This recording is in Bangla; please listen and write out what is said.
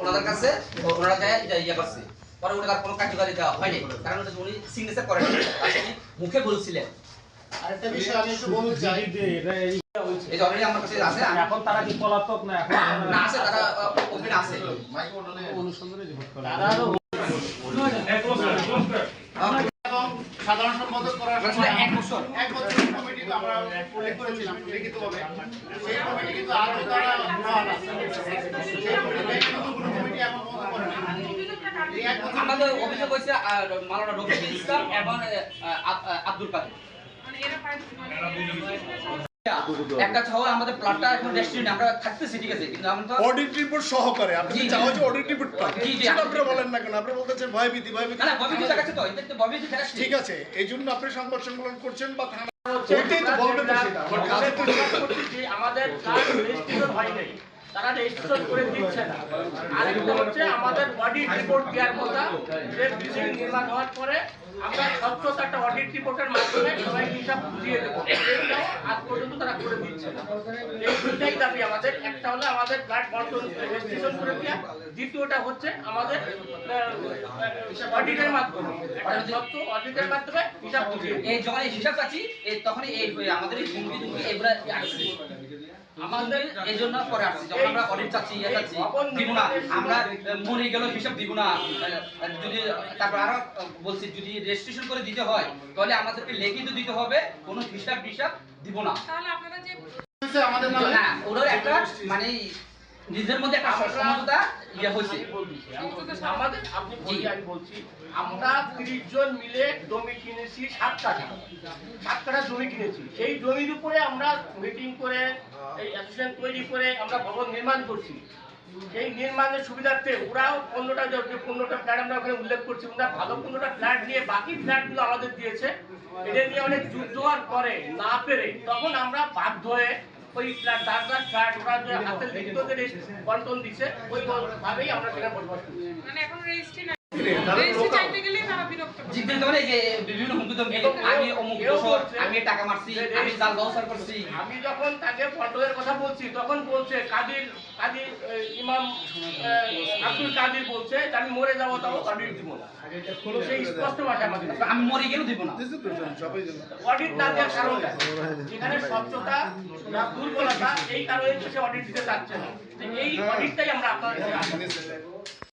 ওনাদের কাছে ওনারা যায় ইয়ে করছে, পরে উনি তার কোনো কার্যকারী দেওয়া হয়নি, কারণ উনি সিগনেচার করেন উনি মুখে বলছিলেন। আরেকটা বিষয় আমি একটু বলতে চাই, এই যে অলরেডি আমার কাছে আছে, এখন তারা কি পলাতক না এখন না আছে, তারা ওপেন আছে, অনুসন্ধানে ভোট করে এবং সাধারণ সম্পাদক করার সময় 1 বছর 1 বছর কমিটি আমরা উল্লেখ করেছিলাম লিখিতভাবে। সেই কমিটি কিন্তু আরো তারা বহাল আছে। সেই কমিটি কিন্তু কোনো কমিটি এখন বন্ধ করে না। এই 1 বছর আমাদের অভিযোগ হয়েছে মাওলানা রফিকুল ইসলাম এবং আব্দুল কাদের। একটা ছাও আমাদের প্লটটা এখন রেস্টুরেন্ট আমরা থাকতেছি, ঠিক আছে, কিন্তু আমরা তো অডিট রিপোর্ট সহকারে আপনি চাও যে অডিট রিপোর্টটা জি, জি, সেটা আপনি বলেন না কেন? আপনি বলতেছেন ভয়ভীতি না না ববিতে দেখাচ্ছে তো, এটা তো ববিতে দেখাচ্ছে। ঠিক আছে, এই জন্য আপনি সংবাদ সম্মেলন করছেন বা থানা ওইটাই তো বলবে তো সেটা আমার কাছে তো আমাদের কার্ড রেজিস্ট্রেশন হয় নাই, তারা রেজিস্ট্রেশন করে দিচ্ছে না। আরেকটা হচ্ছে আমাদের অডিট রিপোর্ট দেওয়ার কথা, যে বিল্ডিং নির্মাণ হওয়ার পরে আমরা স্বচ্ছতা একটা অডিট রিপোর্টের মাধ্যমে সবাইকে হিসাব বুঝিয়ে দেবো, এটাও আজ পর্যন্ত তারা করে দিচ্ছে না। এই দুইটাই দাবি আমাদের, একটা হলো আমাদের ফ্ল্যাট বন্টন রেজিস্ট্রেশন করে দেওয়া, দ্বিতীয়টা হচ্ছে আমাদের অডিটের মাধ্যমে একটা স্বচ্ছ অডিটের মাধ্যমে হিসাব বুঝিয়ে দেওয়া। এই যখন এই হিসাব চাচ্ছি তখনই এই আমাদের এই কমিটি এগুলা আসছে আমাদের এই জন্য করে আসছে, যখন আমরা অডিট চাচ্ছি ইয়ে চাচ্ছি দিব না, আমরা মরে গেল হিসাব দিব না, যদি তারপর আরো বলছি যদি রেজিস্ট্রেশন করে দিতে হয় তাহলে আমাদেরকে লিখিত দিতে হবে, কোনো হিসাব দিব না। তাহলে আপনারা যে আমাদের নামে না ওদের একটা মানে নিজের মধ্যে একটা সমঝোতা ইয়ে হয়েছে। আমাদের আপনি বলি আমি বলছি, আমরা 30 জন মিলে জমি কিনেছি 7 কাঠা জমি কিনেছি। সেই জমির উপরে আমরা মিটিং করে এই অ্যাসোসিয়েশন তৈরি করে আমরা ভবন নির্মাণ করছি। সেই নির্মাণের সুবিধার্থে ওরাও 15টা ফ্ল্যাট আমরা ওখানে উল্লেখ করছি, ওরা ভালো 15টা ফ্ল্যাট নিয়ে বাকি ফ্ল্যাটগুলো আমাদের দিয়েছে। এটা নিয়ে অনেক যুদ্ধ হওয়ার পরে না পেরে তখন আমরা বাধ্য হয়ে ওই ফ্ল্যাট ফ্ল্যাট ওরা যে হাতের লিখিত বন্টন দিচ্ছে ওইভাবেই আমরা সেখানে বসবাস করছি। মানে এখন রেজিস্ট্রি না, রেজিস্ট্রি চাইতে গেলে তারা বিরক্ত করে। জিজ্ঞেস করে যে বিভিন্ন হুমকি ধমকি, আমি অমুক দোষর, আমি টাকা মারছি, আমি জাল ব্যবহার করছি। আমি যখন তাকে বন্টনের কথা বলছি তখন বলছে কাদির ইমাম আব্দুল কাদির বলছে যে আমি মরে যাবো তাও অডিট দিব না। সেই স্পষ্ট ভাষায় আমাদের আমি মরে গেলেও দিব না। অডিট না দেওয়ার কারণটা যেখানে স্বচ্ছতা দুর্বলতা, এই কারণে সে অডিট দিতে চাচ্ছে না। এই অডিটটাই আমরা আপনার